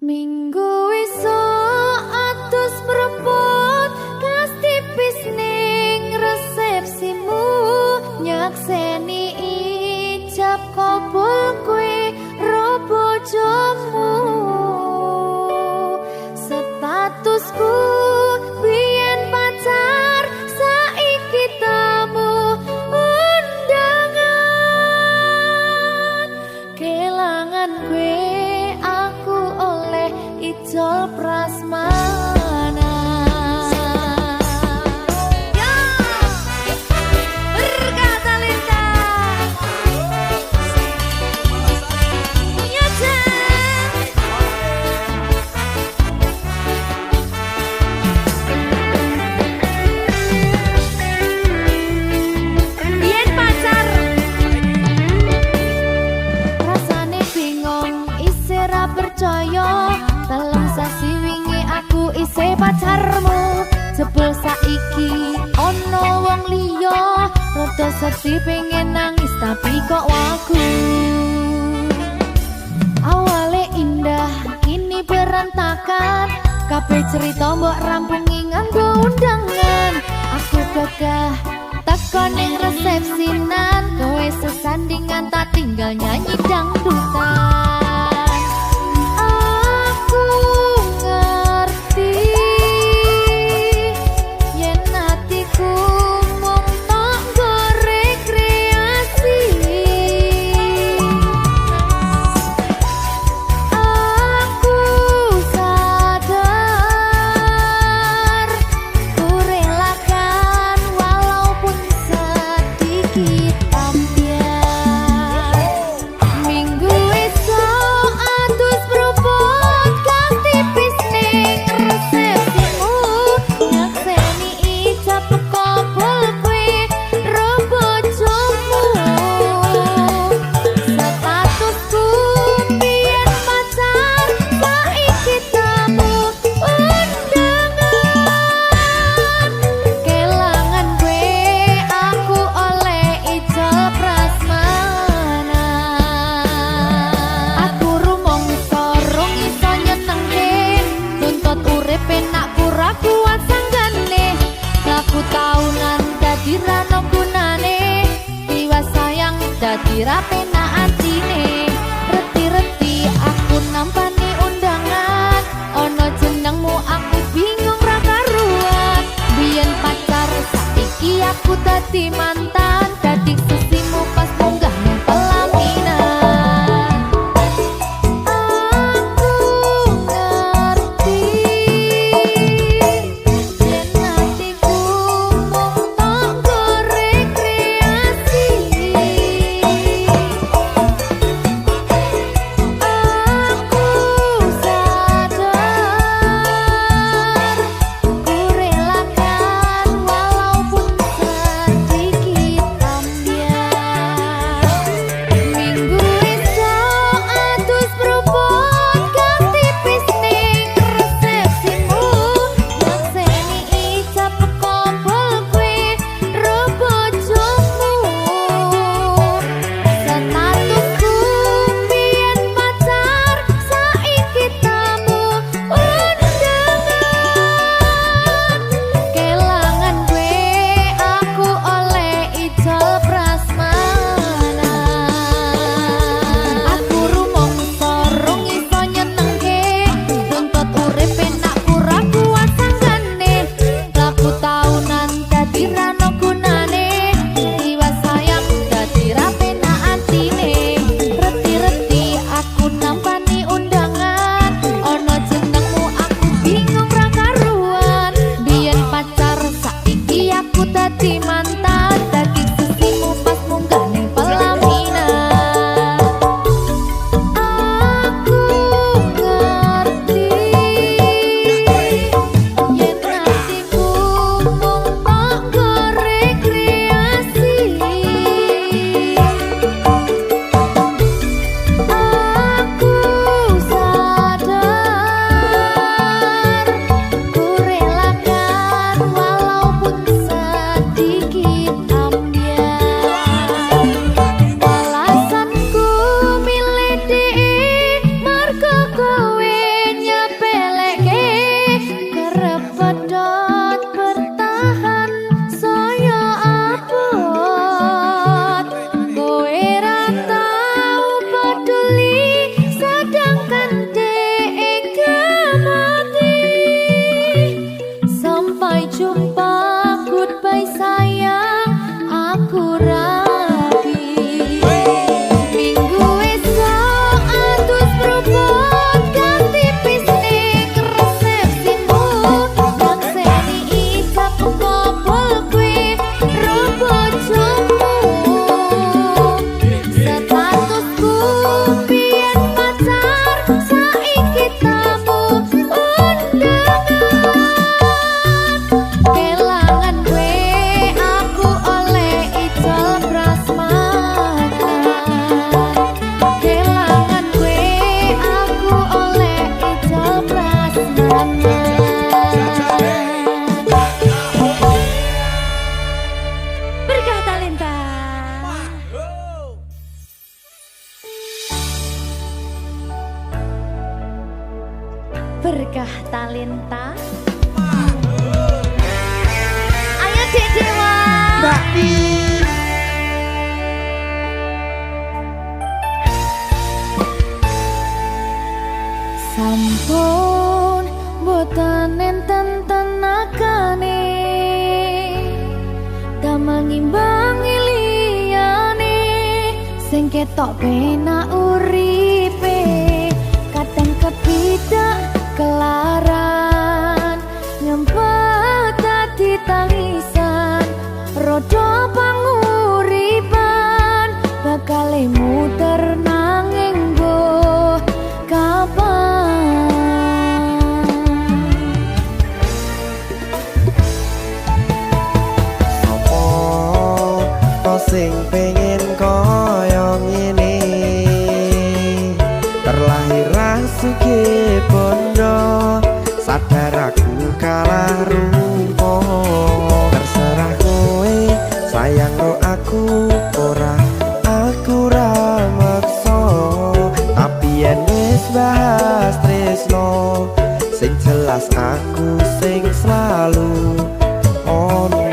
Minggu esuk atus mrepot kas tipis ning resepsimu nyakseni ijab kabul kowe ro bojomu statusku biyen pacar saiki tamu undangan kelangan kowe aku oleh ijol prasmanan. Percaya dalam sasi wingi aku isih pacarmu jebul saiki ono wong liya rada sedih pengen nangis tapi kok wagu awale indah kini berantakan kabeh cerita mbok rampungi nganggo undangan aku gagah teko ning resepsinan kowe sesandingan tak tinggal nyanyi dangdutan. Dadi rapena atine reti-reti aku nampani undangan ono jenengmu aku bingung ra karuan biyen pacar saiki aku dadi mantan dadi sesimu pas munggah nang pelaminan aku ngerti yen hatiku mung tanggo rekreasi berkah talenta. Ayo Dek Dewa. Mbak Pi. Sampun boten enten tenagane damang imbangi liyane sing ketok penak uripe kadang kepidak kelaran nyempet dadi tangisan rodo panguripan bakal muter nanging mbuh kapan. Sing pengen koyo ngene terlahir rasuke bondo sadar aku kalah rumpo terserah kowe sayang ro aku ora aku ra maksa tapi yen wis bahas tresno sing jelas aku sing selalu ono.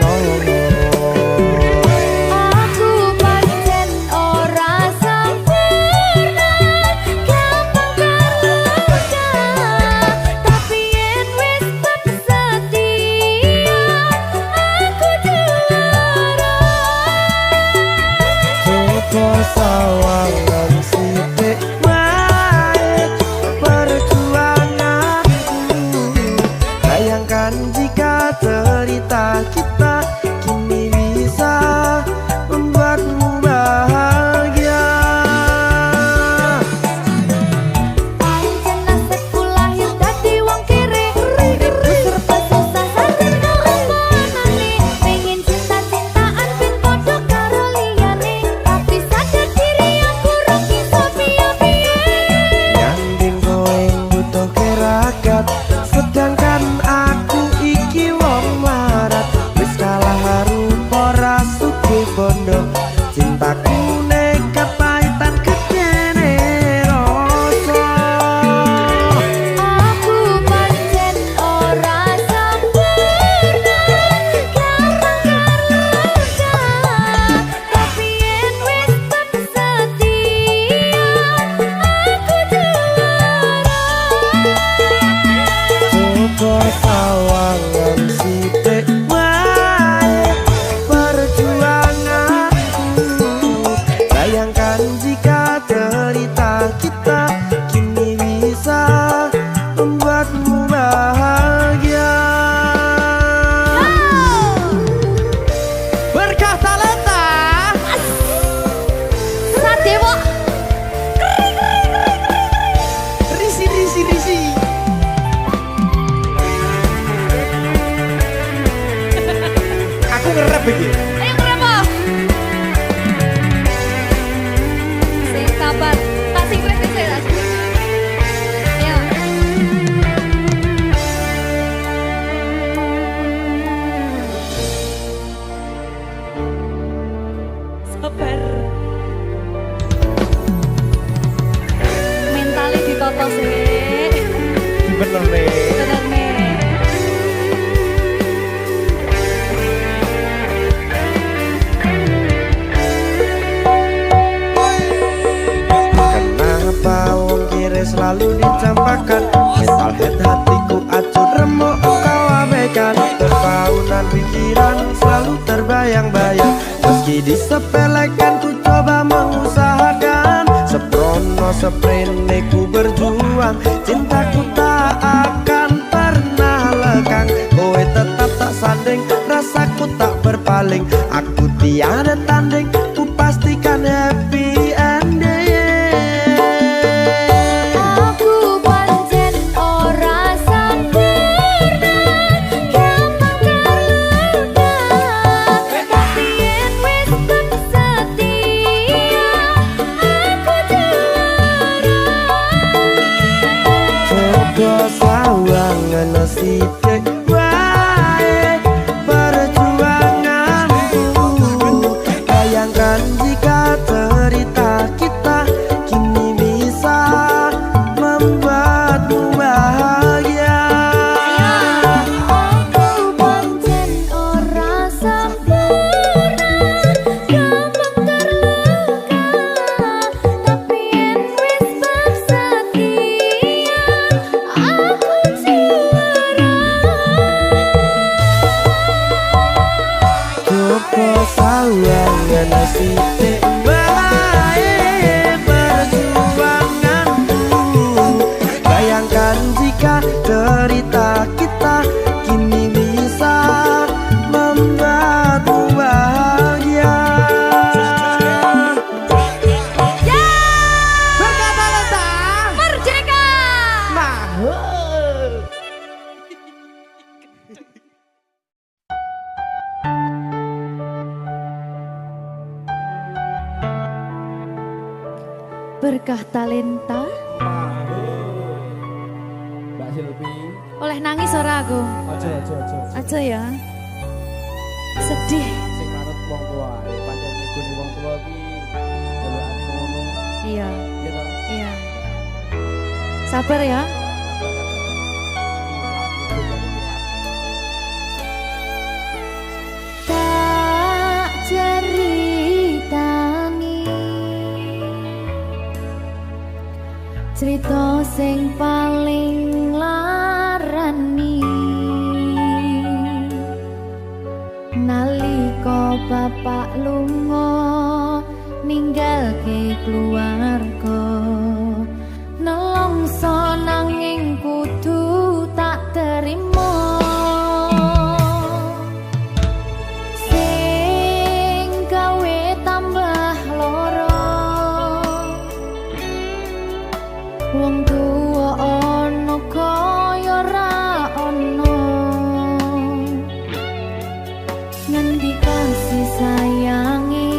Sawangan sithik wae perjuanganku bayangkan jika cerita kita kini bisa membuatmu bahagia. Pancen nasibku lahir dadi wong kere uripku serba susah sadar karo manane pengen cinta-cintaan ben padha karo liyane tapi sadar diri aku ora bisa piye-piye. Nyanding kowe butuh keragat sedangkan aku iki wong larat wis kalah rupa rasuke bondo cintaku nekat pahitan kedene rasa. Aku pancen ora sempurna gampang terluka tapi yen wis setia aku juara. Coba sawangan sithik wae perjuanganku bayangkan jika cerita kita kini bisa membuatmu bahagia. Berkah talenta Sadewa risi. Aku ngerep iki. ayo berapa? Sing sabar, tak singkret sih tak singkret. Ayo. Sabar. Mentalnya ditoto sih. Bener nih. Bener nih. Kenapa wong kiri selalu dicampakkan mental head hatiku acur remuk kau abaikan terpaunan pikiran selalu terbayang-bayang meski disepelekan ku coba mengusahakan seprono seprene ku berjuang cintaku tak akan pernah lekang kowe tetap tak sanding rasaku tak berpaling aku tiada tanding ku pastikan happy ending. Aku pancen ora sempurna gampang terluka tapi yen wis setia aku juara. Coba sawangan sithik wae perjuanganku bayangkan jika cerita kita kini bisa membuatmu bahagia. Berkah talenta. Mbak Silvi. Oleh nangis ora aku? Aja ya. Sedih. Sing manut wong tua, pancen ngene wong tua iki delokane ngono. Iya. Iya toh? Iya. Sabar ya. Tak ceritani cerita sing paling larani nalika bapak lunga ninggalke keluarga nelongso nanging kudu tak terima sing gawe tambah loro wong tuwa ana kaya ra ana ngendi kasih sayangi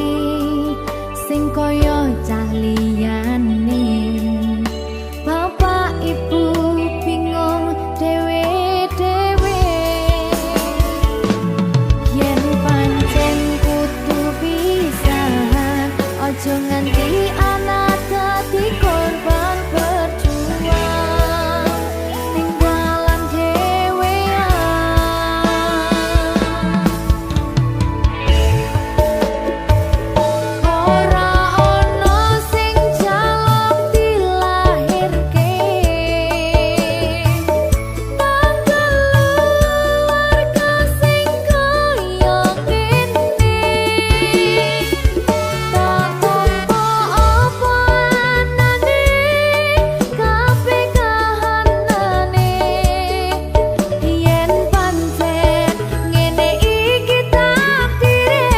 sing kaya caliyane bapak ibu bingung dewe-dewe yen pancen kudu pisahan aja nganti anak dadi korban berjuang ning dalan dhewean ora ana sing jaluk dilahirke keluarga sing kaya kene tak tampa apa anane kabeh kahanane yen pancen ngene iki takdire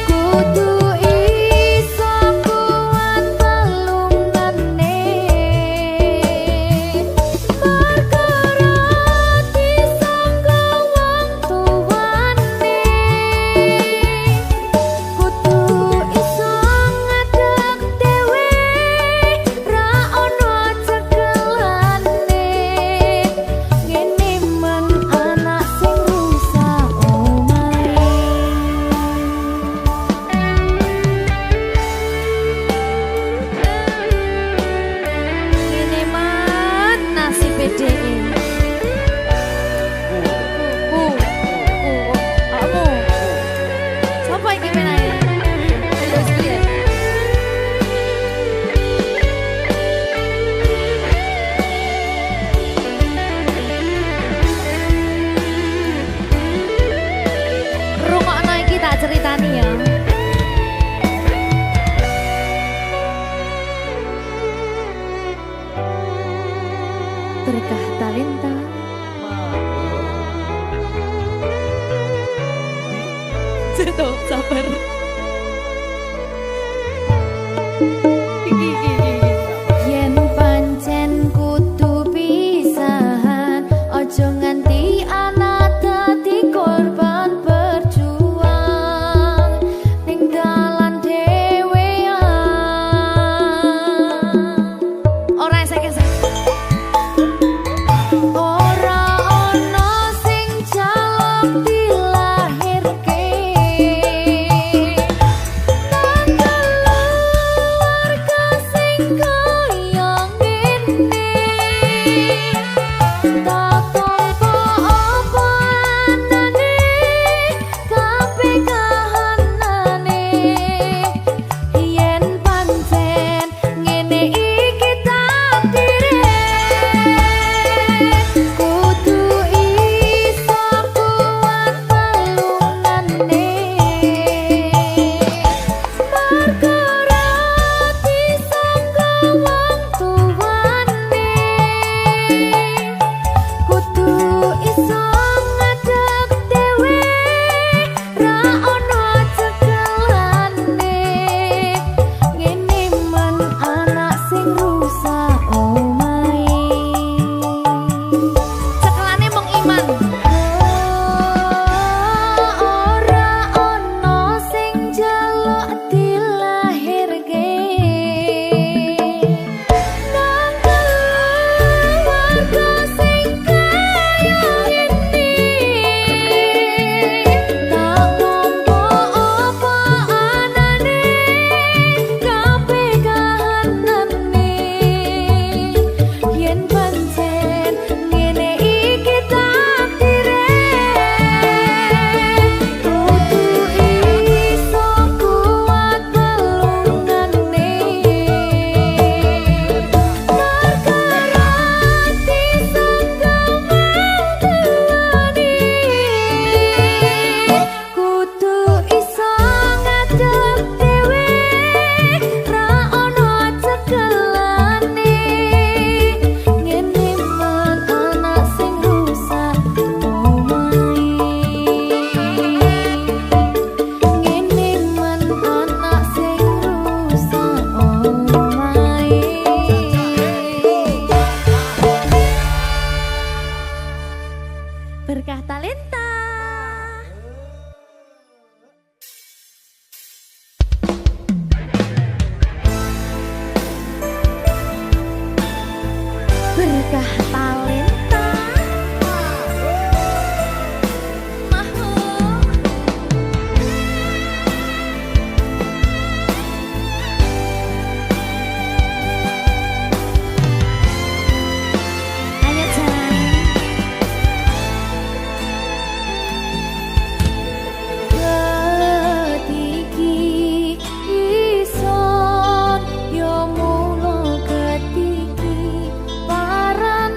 kudu iso kuat pelungane perkara disangka wong tuwane kudu iso ngadeg dhewe ra ono cekelane ngene men anak sing rusak omahe ngene men nasib dhewe kamu siapa ini menanya terus dia rungokno iki tak ceritani ya berkah talenta Ceto, sabar. Yen pancen kudu pisahan, ojo nganti anak dadi korban berjuang ning dalan dhewean. Ora esek-esek. Ora ono sing jaluk dilahirke nang keluarga berkah talenta mahal. Ayo sayang, ketiki ison yo mulo ketiki paran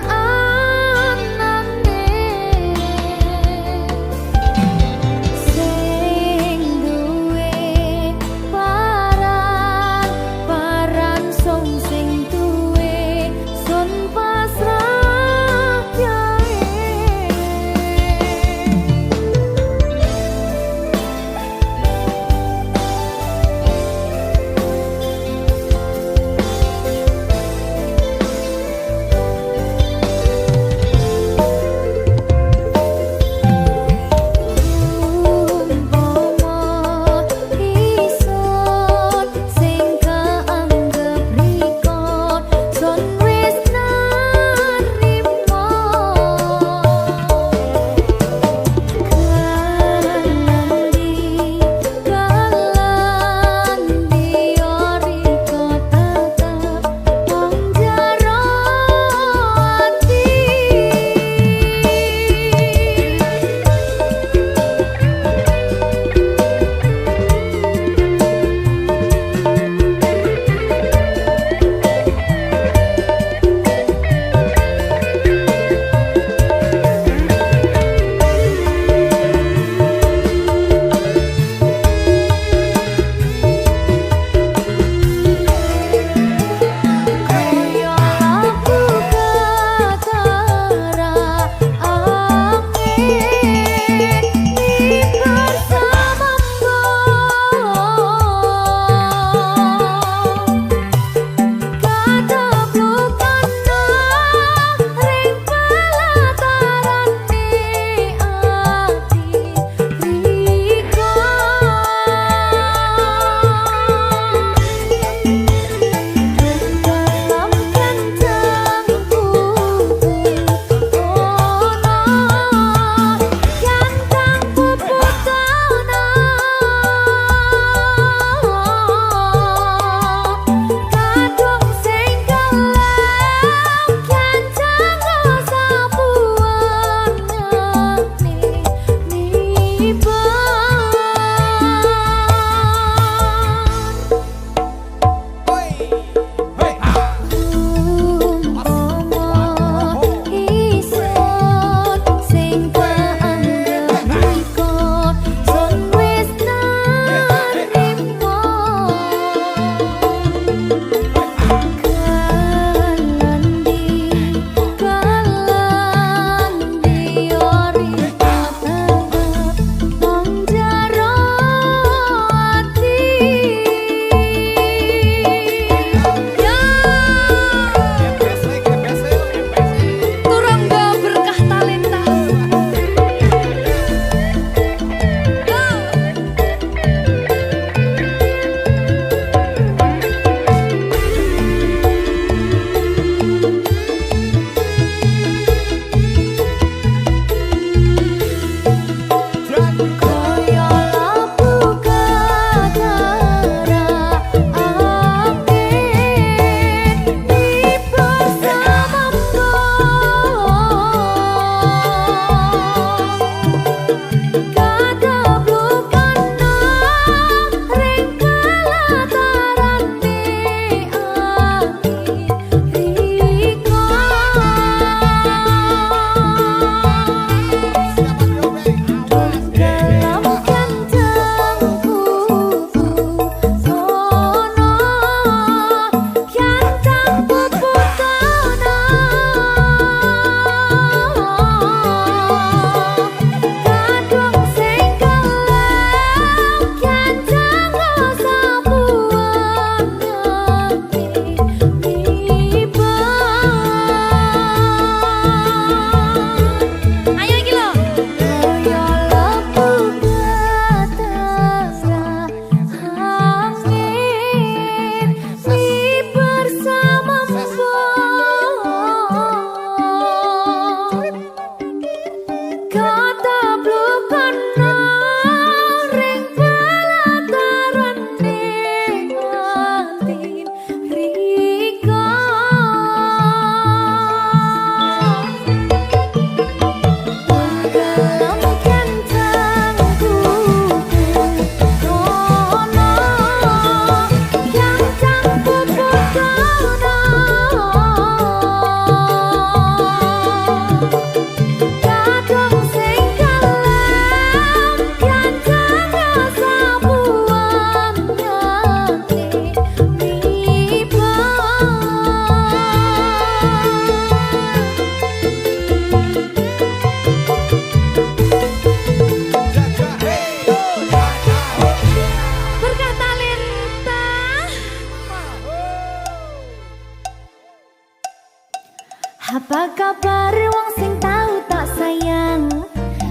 Apa kabar wong sing tahu tak sayang?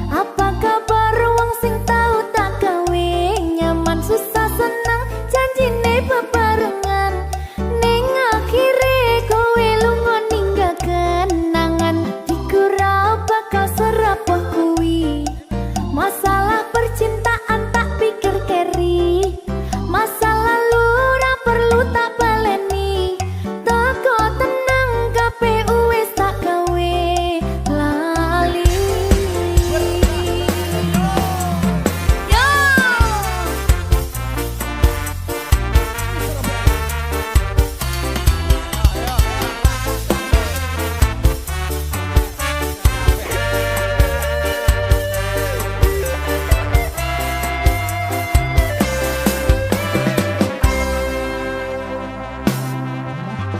Apa kabar wong sing tahu tak gawe? Nyaman susah senang janjine bebarengan. Ning akhire kowe lunga ninggal kenangan. Dikira bakal serapuh kuwi. Masalah percintaan tak pikir keri. Masa lalu ora perlu tak baleni. Toko tenang KPU wis tak gawe lali. Yo.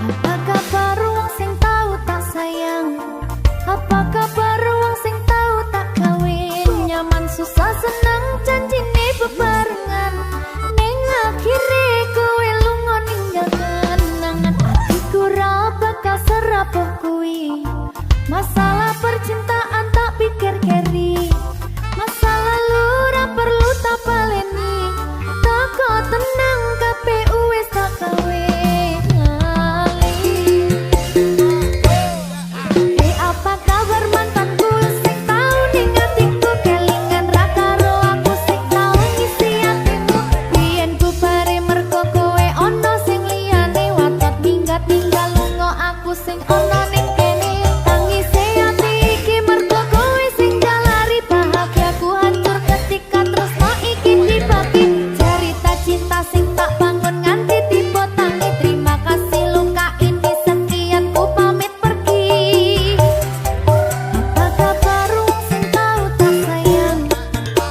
Apa kabar wong sing tahu tak sayang? Apa kabar wong sing tahu tak kawin? Nyaman susah senang janjine bebarengan. Ning akhire kowe lunga ninggal kenangan. Atiku ra bakal serapuh kuwi. Masalah percintaan tak pikir keri. Masa lalu ra perlu tak baleni. Toko tenang KPU wis tak gawe lali. Apa kabar mantanku sing tau ning atiku kelingan ra karo aku sing tau ngisi atimu. Biyen ku bare mergo kowe ono sing liyane watot minggat tinggal lunga aku sing ono ning kene. Tangise ati iki mergo kowe sing jalari bahagiaku hancur ketika tresno iki dibagi. Cerita cinta sing tak bangun nganti tiba tangi. Terima kasih luka ini sekian ku pamit pergi. Apa kabar wong sing tahu tak sayang?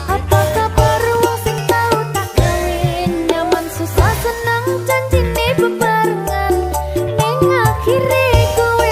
Apa kabar wong sing tahu tak kawin? Nyaman susah senang janjine bebarengan. Ning akhire kowe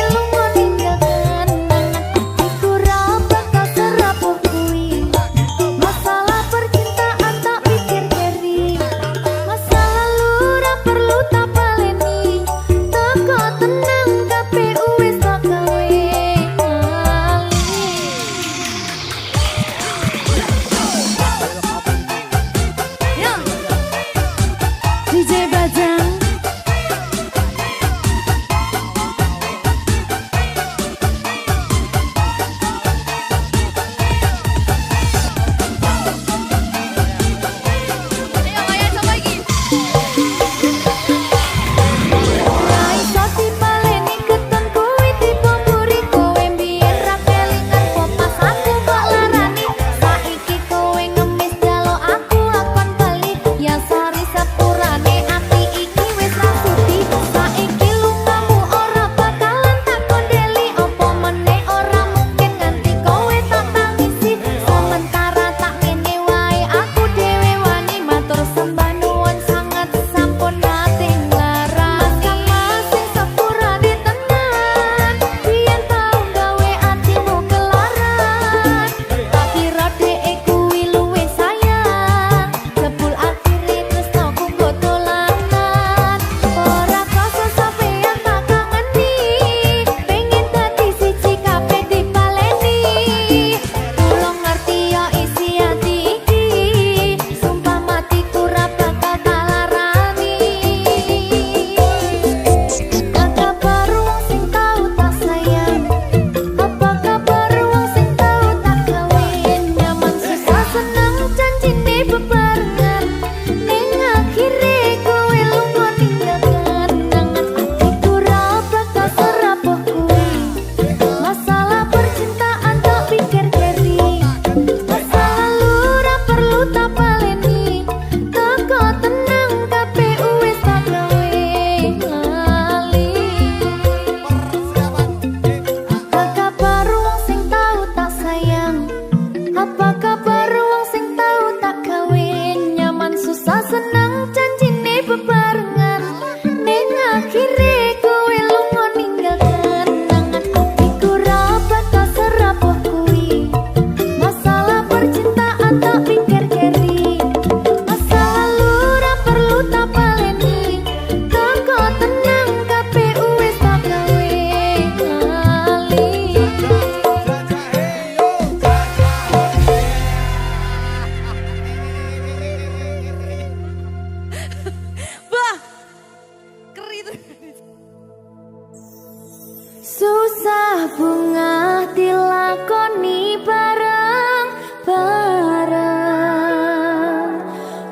Susah bunga dilakoni bareng-bareng.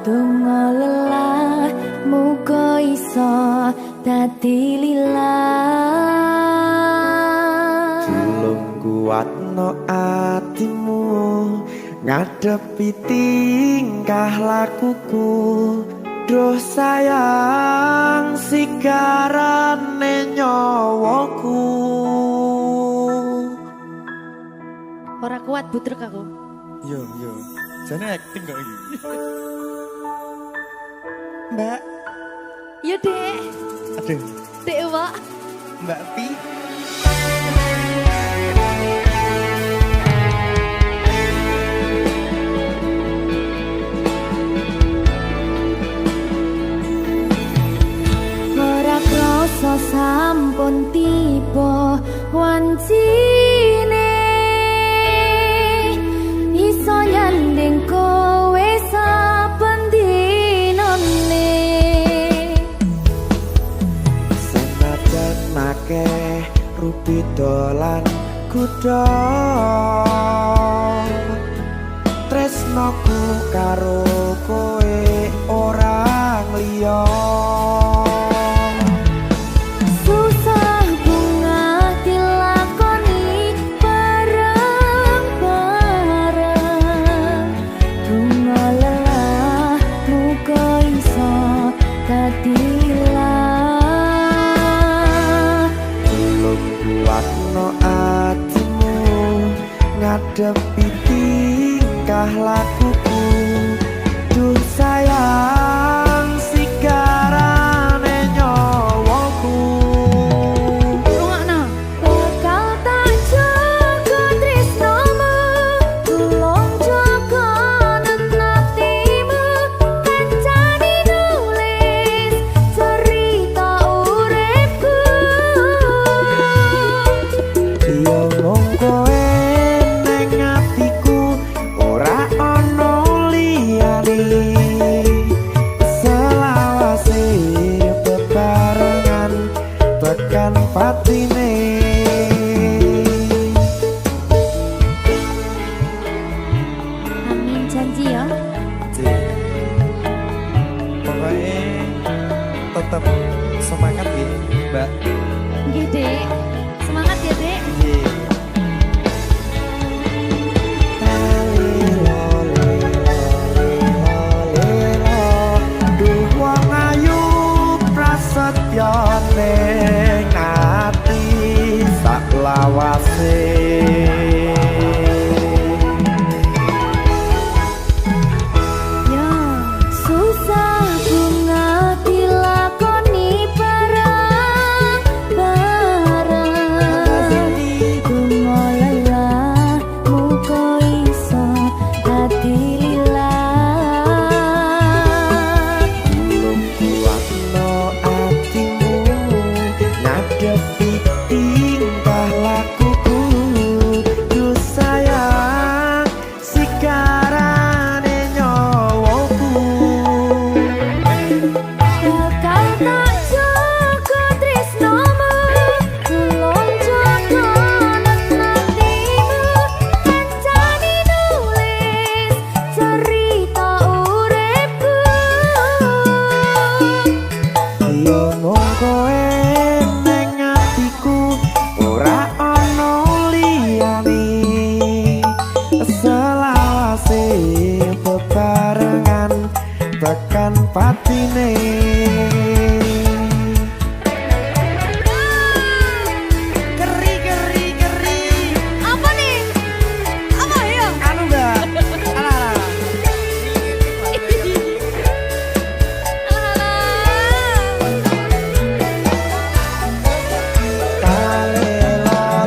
Donga lelah muga iso dadi lillah. Belum kuat no atimu ngadepi tingkah lakuku. Duh sayang sigarane nyawaku. Ora kuat butrek aku. Yo, jane acting kok iki. Mbak, Ya dek, aduh, dek Wak. Mbak Pi. Ora krasa sampun tiba wancine iso nyanding kowe saben dinane. Senajan akeh rupi dolan kuda, tresnoku karo kowe orang liya. Susah bunga dilakoni bareng-bareng. Bunga lelah muga iso dadi lillah. Belum kuat no atimu ngadepi tingkah lakuku. Duh sayang sigarane nyawaku. Rungokno. Bakal tak jaga tresnomu, tulung jaga nenatimu. Kancani nulis cerita uripku. Yo mung kowe ning atiku, ora ono liyane. Selawase bebarengan tekan patine. Amin janji ya. Pokoknya tetap semangat ya, Mbak. Nggih, Dek. Semangat ya, Dek. Duh wong ayu prasetyo ning ati sak lawase. Ya, susah bunga dilakoni bareng-bareng. Bunga lelah muga iso dadi lillah. Belum kuat no atimu ngadepi tingkah lakuku. Duh sayang sigarane nyawaku. Bakal tak jaga tresnomu, tulung jaga nenatimu. Kancani nulis cerita uripku. Yo mung kowe ning atiku, ora ono liyane. Selawase bebarengan tekan patine. Keri. Apa nih? Apa ya? Anu Mbak. Alah. Alah.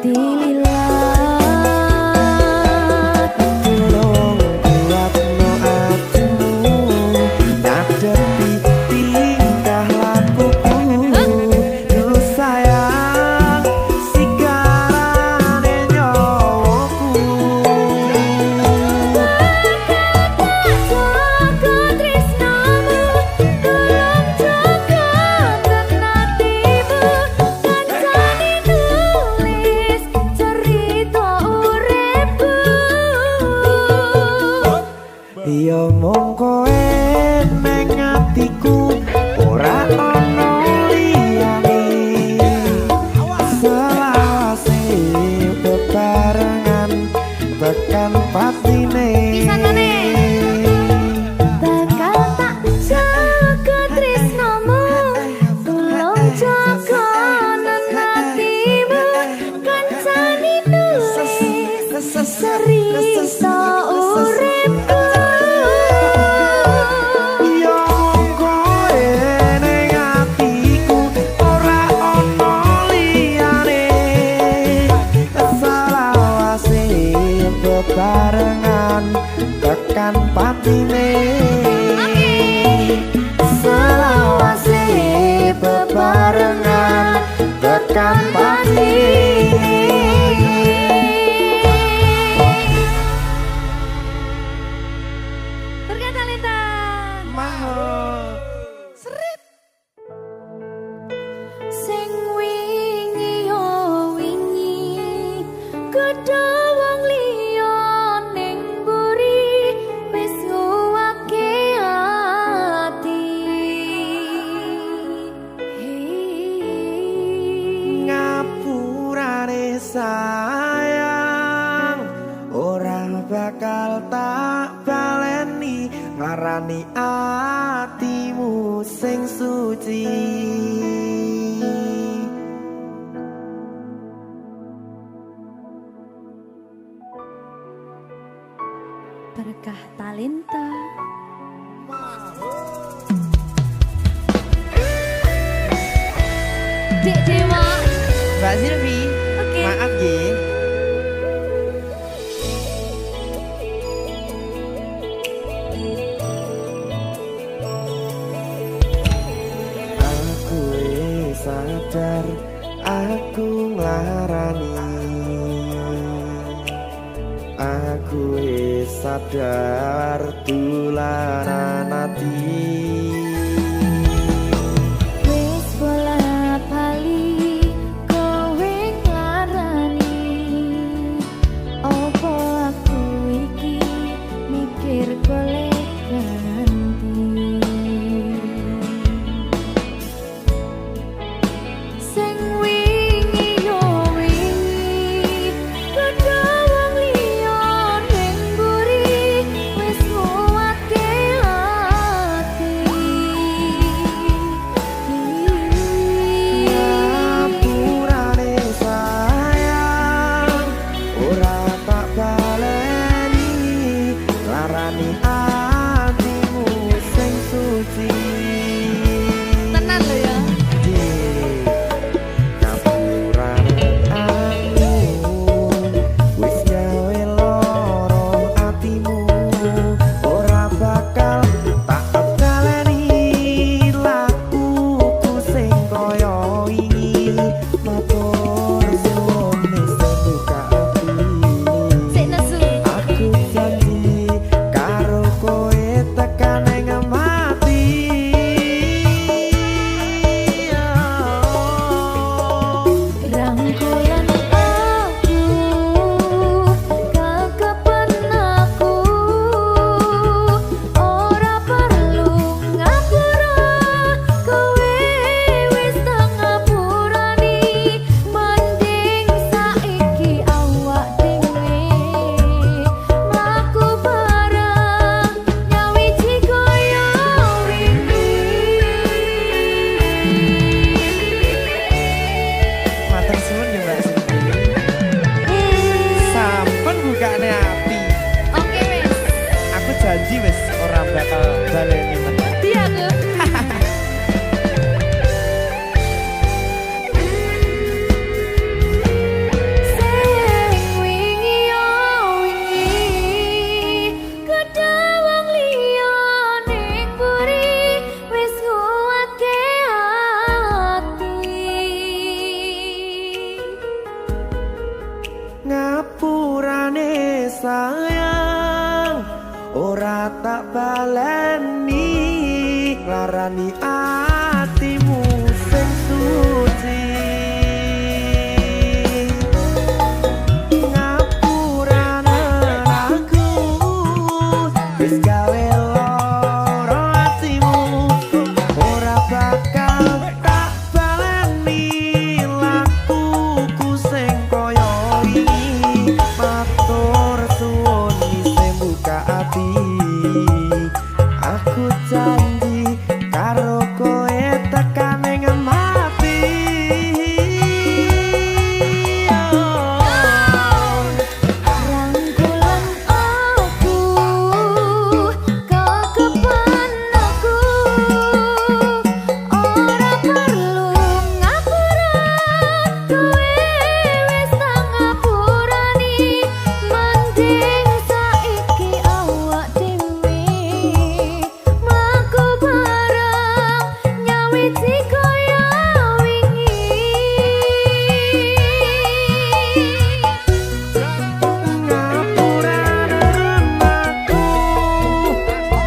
dililat. Tolong kuatno atimu ngadepi tingkah lakuku. Duh sayang sigarane nyawaku. Jaga tresnamu, tolong jaga tenatimu. Kancane nulis cerita uripku. Ya mung kowe ning atiku ora ana liyane. Selawase bebarengan tekan patine. Pisanane. Bakal tak jaga tresnamu, tolong jaga nenatimu. Kancane nulis cerita uripku. Ya mung kowe ning atiku ora ana liyane. Selawase bebarengan tekan patine. Selawase bebarengan tekan patine. Berkat talenta. Mahal. Sing wingi yo wingi gedha wong liya ning mburi wis nguwake ati. Ngapurane sayang ora bakal tak baleni ngarani atimu sing suci. Berkah talenta. Dek Dewa. Mbak Silvi, Oke. maaf ye. Aku wis sadar aku nglarani. Aku wis sadar tulanan ati. Wis bola bali kowe nglarani. Opo aku iki mikir golek ganti. Sing wingi yo wingi gedha wong liya ning mburi wis nguwake ati. Ngapurane sayang ora tak baleni larani atimu sing suci. Tenan lho ya. Ngapurane aku wis gawe loro atimu ora bakal tak baleni lakuku sing kaya wingi. Matur suwun wis buka ati. Sik nesu. Aku janji karo kowe tekan ing mati. Rangkulan aku kakapen aku ora perlu ngapura kowe wis tak ngapurani mending saiki awak dhewe mlaku bareng nyawiji kaya Matur suwun ya Mbak Silvi. Sampun bukane ati. Oke wis. Aku janji wis ora bakal baleni meneh. Dia aku. tak baleni larani atimu sing suci ngapurane aku wis gawe loro atimu ora bakal tak baleni lakuku sing koyo wingi matur suwun isih buka ati aku janji karo koe tekan ing mati rangkulan aku kekepan aku ora perlu ngapura kowe wis tak ngapurani mending saiki awak dhewe mlaku bareng nyawiti kaya wingi ngapurane aku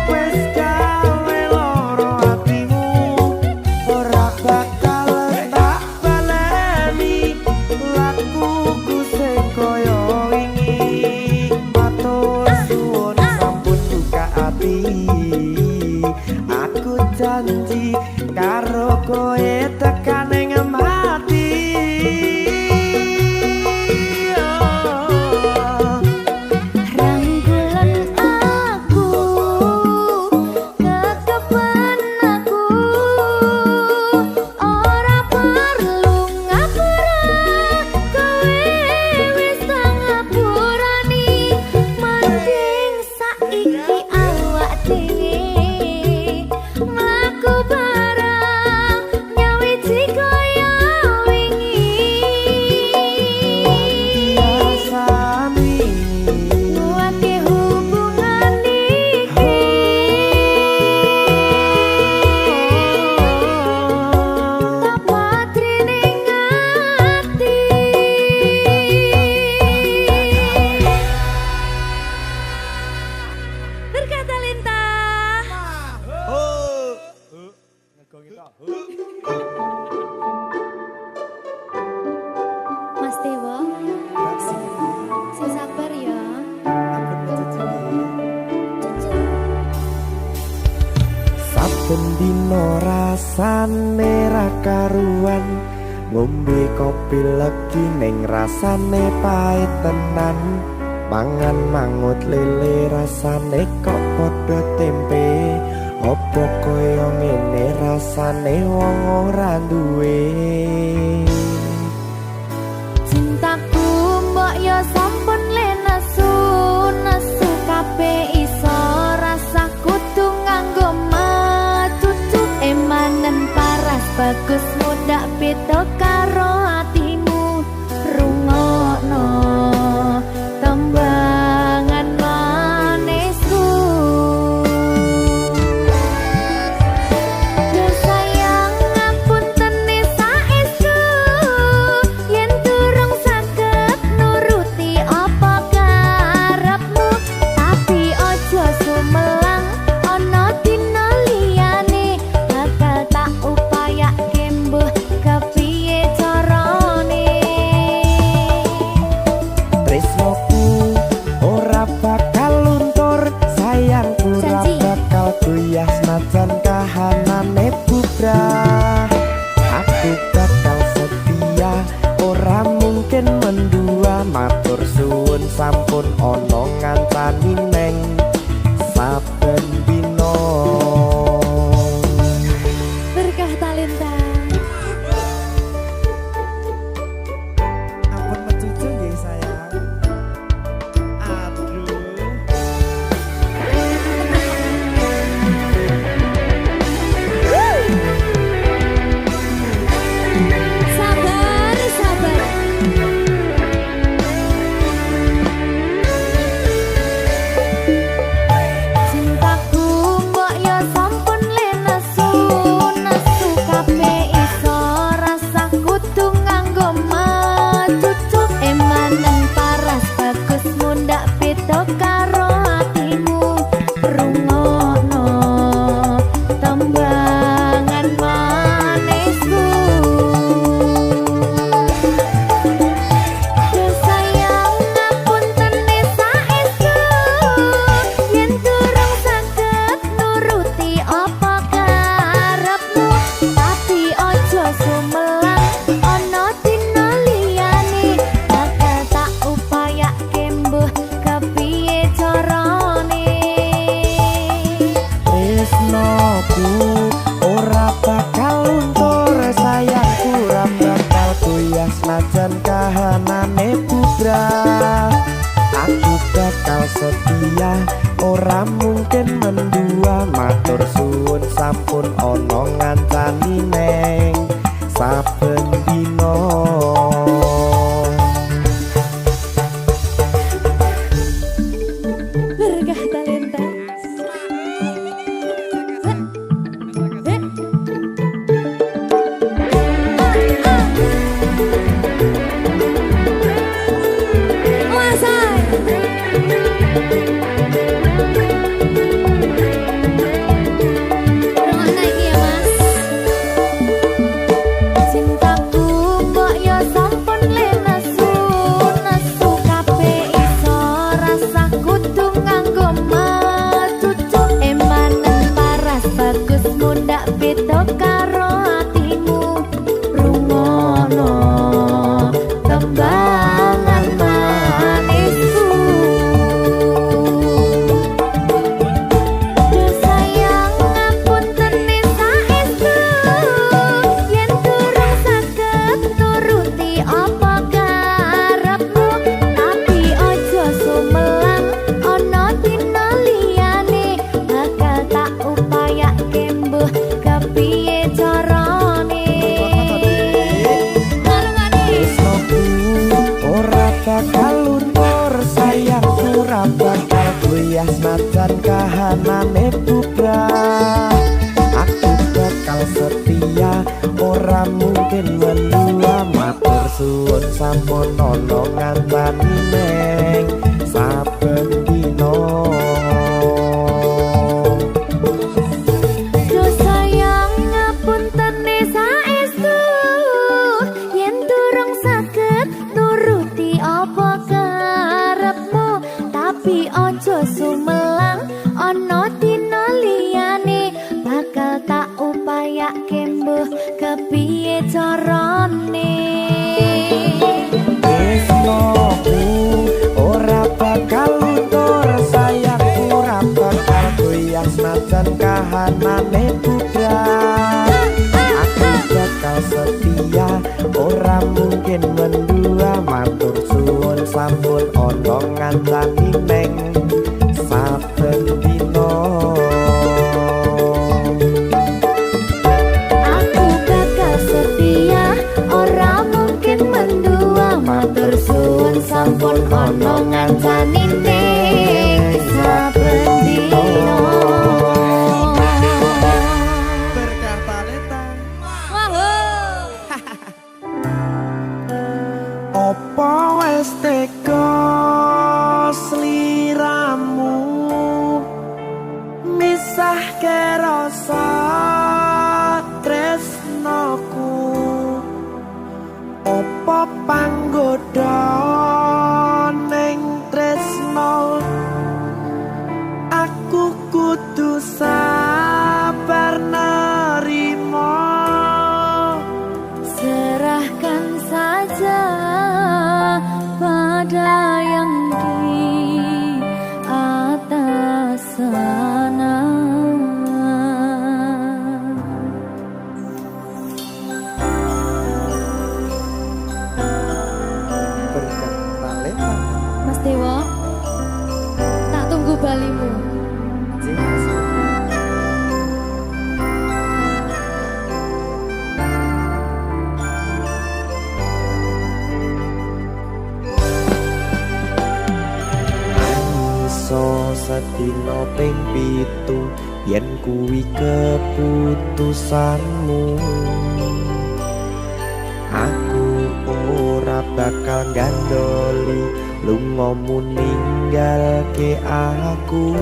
wis gawe loro atimu ora bakal tak baleni lakuku sing koyo wingi matur suwun sampun buka ati aku janji karo koe tekan ing mati rangkulan aku kekepan aku ora perlu ngapura kowe wis tak ngapurani mending saiki awak dhewe mlaku bareng nyawiti kaya wingi biasani nguatke hubungan iki tak patri ning ati berkata lintah Mas Dewa sing sabar ya saben dino rasane ra karuan ngombe kopi legi ning rasane pahit tenan mangan mangut lele rasane kok padha tempe opo koyo ngene rasane wong ora duwe cintaku mbok yo sampun le nesu kabeh iso rasa kudu nganggo matutu emanen paras bagus mudak beda karo atimu rungokno tembangan manisku sayang ngapunten saestu yen durung saged nuruti apa karepmu tapi aja sumelang ana dina liyane bakal tak upayake mbuh kepiye carane tresnoku ora bakal luntur sayangku ora Janji. bakal goyah senajan kahanane bubrah aku bakal setia ora mungkin mendua matur suwun sampun ana ngancani neng saben dino berkah talenta ampun mecucu nggih sayang aduh sabar sabar cintaku bubrah. Aku bakal setia, ora mungkin mendua. Matur suwun sampun ana ngancani neng saben dina. Berkah talenta. Senajan kahanane bubrah, aku bakal setia, ora mungkin mendua. Matur suwun sampun ana ngancani neng saben dina. Duh sayang ngapuntene saestu, yen durung saged nuruti apa karepmu, tapi aja sumelang ana dina liyane, bakal tak upayake mbuh kepiye carane. Tresnoku ora bakal luntur, sayangku ora bakal goyah senajan kahanane bubrah. Aku bakal setia, ora mungkin mendua. Matur suwun sampun ana ngancani neng saben dina. Aku bakal setia, ora mungkin mendua. Matur suwun sampun ana ngancani neng saben dina. Berkah talenta. Apa wis teka sliramu misahke rasa tresnoku? Apa panggoda ning tresno? Aku kudu sabar nerima. Serahkan saja pada yang di atas sana. Berkah talenta. Mas Dewa, tak tunggu balimu. Sedina ping 7 yen kuwi keputusanmu, aku ora bakal gandoli lungamu ninggalke aku.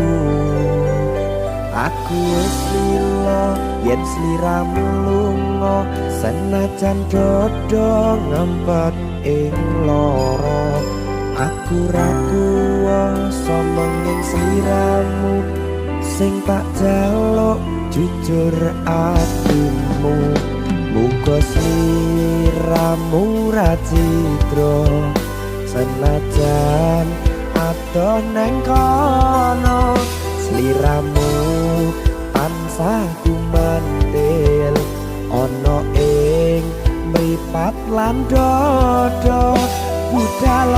Aku wis lila yen sliramu lunga, senajan dodo ngempet ing lara. Aku ra kuwasa menging sliramu sing tak jaluk jujur atimu. Muga sliramu ra citra senajan adoh neng kono. Sliramu tansah kumandel ana ing mripat lan dodo budal.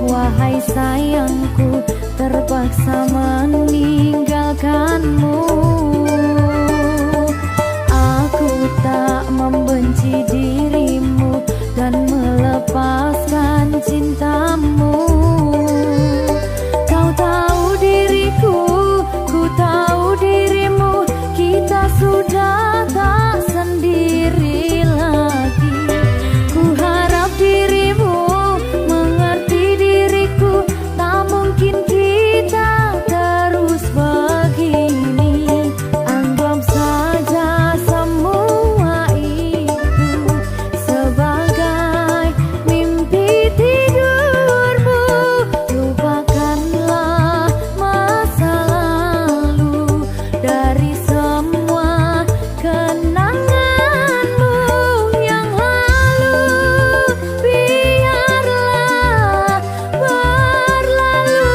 wahai sayangku, terpaksa meninggalkanmu. Aku tak membenci dirimu dan melepaskan cintamu. Kau tahu diriku, ku tahu dirimu, kita sudah tak sendiri lagi. Ku harap dirimu mengerti diriku, tak mungkin kita terus begini. Anggap saja semua itu sebagai mimpi tidurmu. Lupakanlah masa lalu dari semua kenanganmu yang lalu. Biarlah berlalu.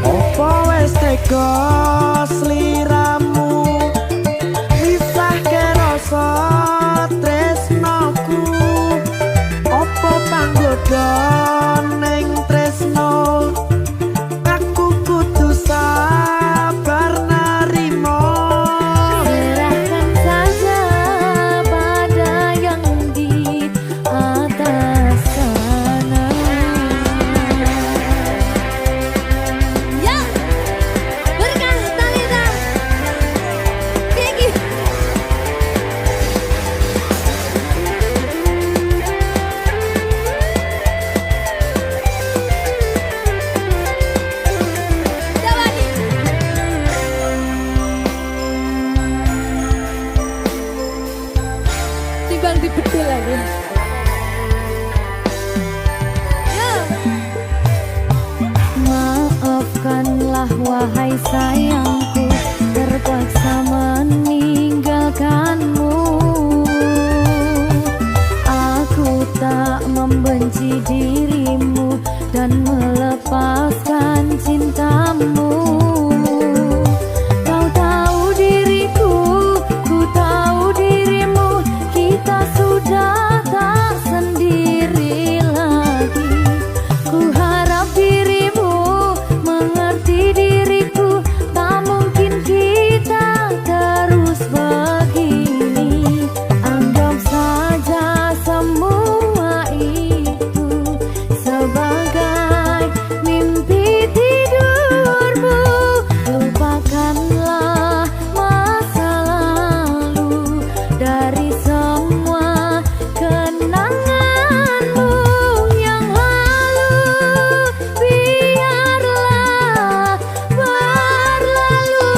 Opo wis tega sliramu misahke rasa tresnoku. Opo panggoda ning tresno, aku kudu sabar narimo. Serahkan saja pada yang di atas sana. Ya, berkah Talita. Gigi. Jawani. Timbang dibedil lagi. Ya. Maafkanlah wahai sayangku, terpaksa meninggalkanmu. Aku tak membenci dirimu dan melepaskan cintamu. Kau tahu diriku, ku tahu dirimu, kita sudah tak sendiri lagi. Ku harap dirimu mengerti diriku, tak mungkin kita terus begini. Anggap saja semua itu sebagai mimpi tidurmu. Lupakanlah masa lalu dari semua kenanganmu yang lalu. Biarlah berlalu.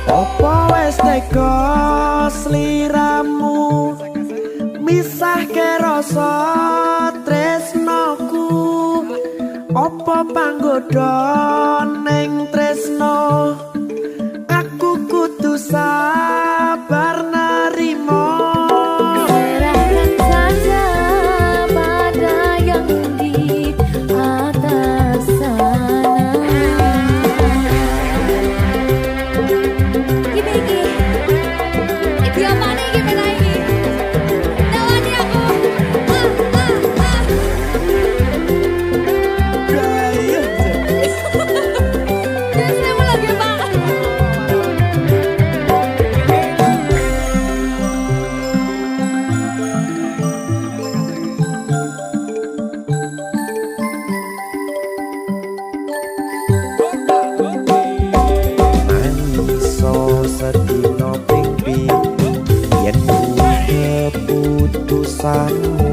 Opo wis tega sliramu misahke rasa tresnoku. Opo panggoda ning tresno, aku kudu sabar narimo. Serahkan saja pada yang di atas sana. Iki apa nih gimana ini? Tawani aku. Terus saya mau lagi Pak. Mangiso sedina ping pitu yen keputusanmu.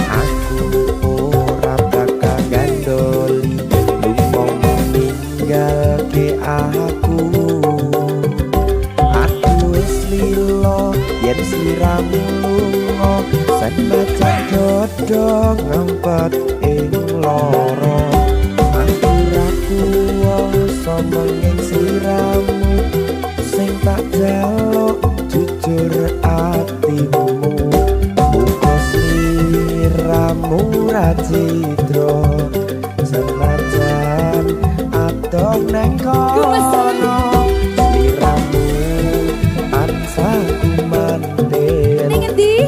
Aku ora bakal gandoli lunga ninggalke aku. Aku wis lilo yen sliramu lunga, senajan dodo ngempet ing loro. Aku ra kuwasa menging sliramu, sing tak jaluk jujur atimu. Muga sliramu ra cidra, senajan adoh neng kono. Sliramu ansah ku mandel, Ning endi?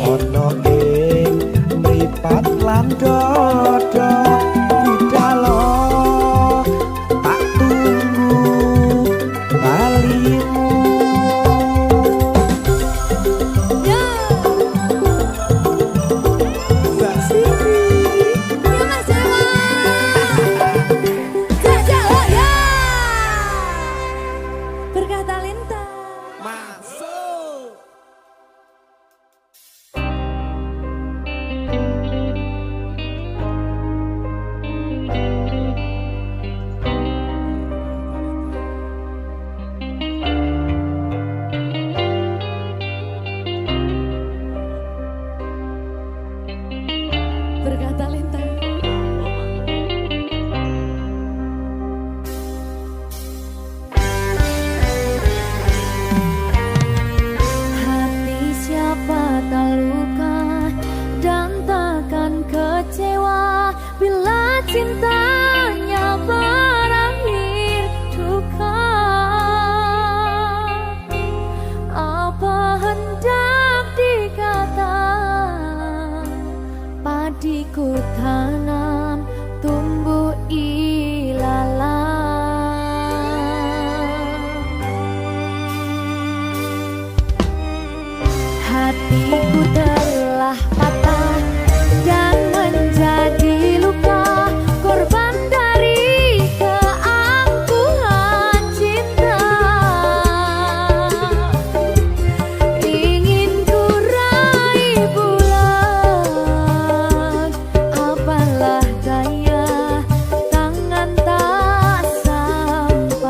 cintanya berakhir duka. Apa hendak dikata, padiku tanam tumbuh ilalang. Hatiku telah patah dan menjadi luka, korban dari keangkuhan cinta. Ingin ku raih bulan, apalah daya, tangan tak sampai.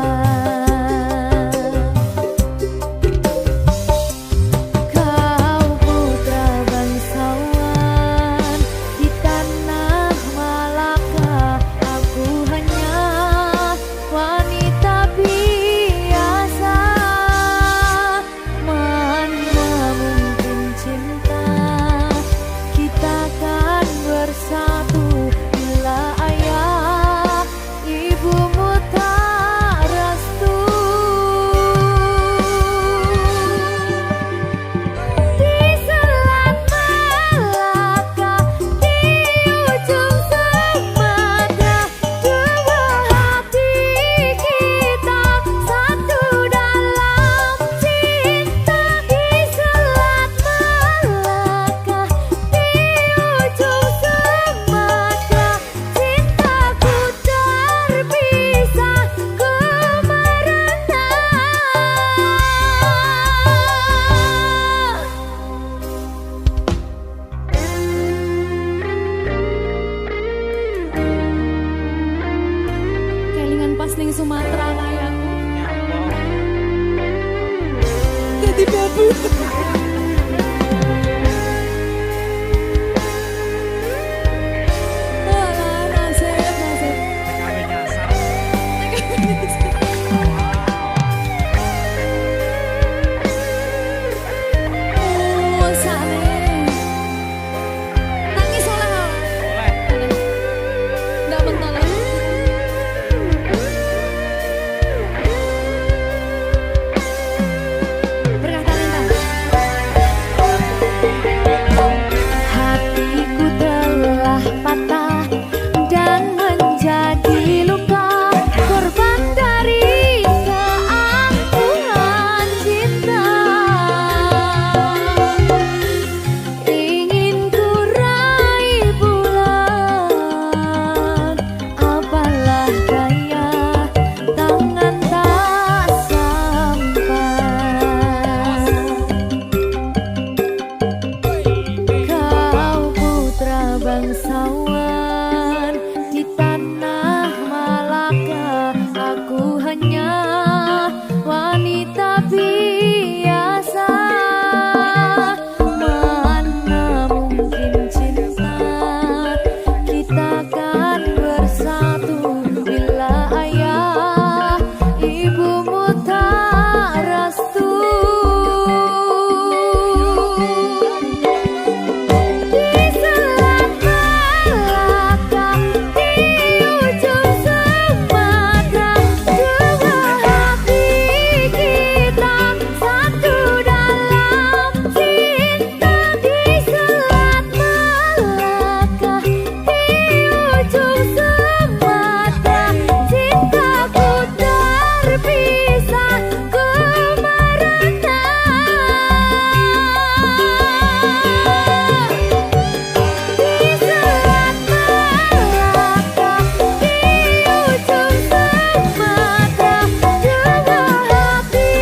Kau putra bangsawan di tanah Malaka, aku hanya wanita biasa. Mana mungkin cinta kita kan bersatu bila ayah ibumu tak restu. Di selat Malaka, di ujung Sumatera, dua hati kita satu dalam cinta. Di selat Malaka, di ujung Sumatera, cintaku terpisah ku merana. Kelingan pas ning Sumatera kayakku. Jadi babu. Alah, nasib. Oh, sane. Nangis oleh. Nggak bentar lagi. Berkah talenta. Hatiku telah patah dan menjadi luka, korban dari keangkuhan cinta. Ingin ku raih bulan, apalah daya, tangan tak sampai. Kau putra bangsawan di tanah Malaka, aku hanya wanita biasa. Mana mungkin cinta kita kan bersatu bila ayah ibumu tak restu. Di selat Malaka, di ujung Sumatera, dua hati kita satu dalam cinta. Di selat Malaka, di ujung Sumatera, cintaku terpisah ku merana. Di selat Malaka, di ujung Sumatera, dua hati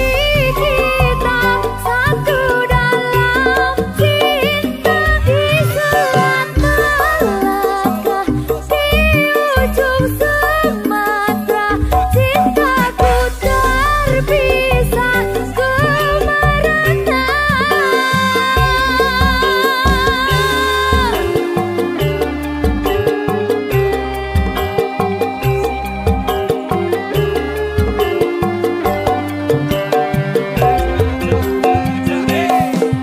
kita satu dalam cinta. Di selat Malaka, di ujung Sumatera, cintaku terpisah ku merana.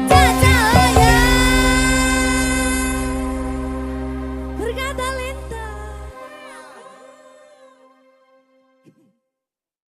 Caca Berkah talenta.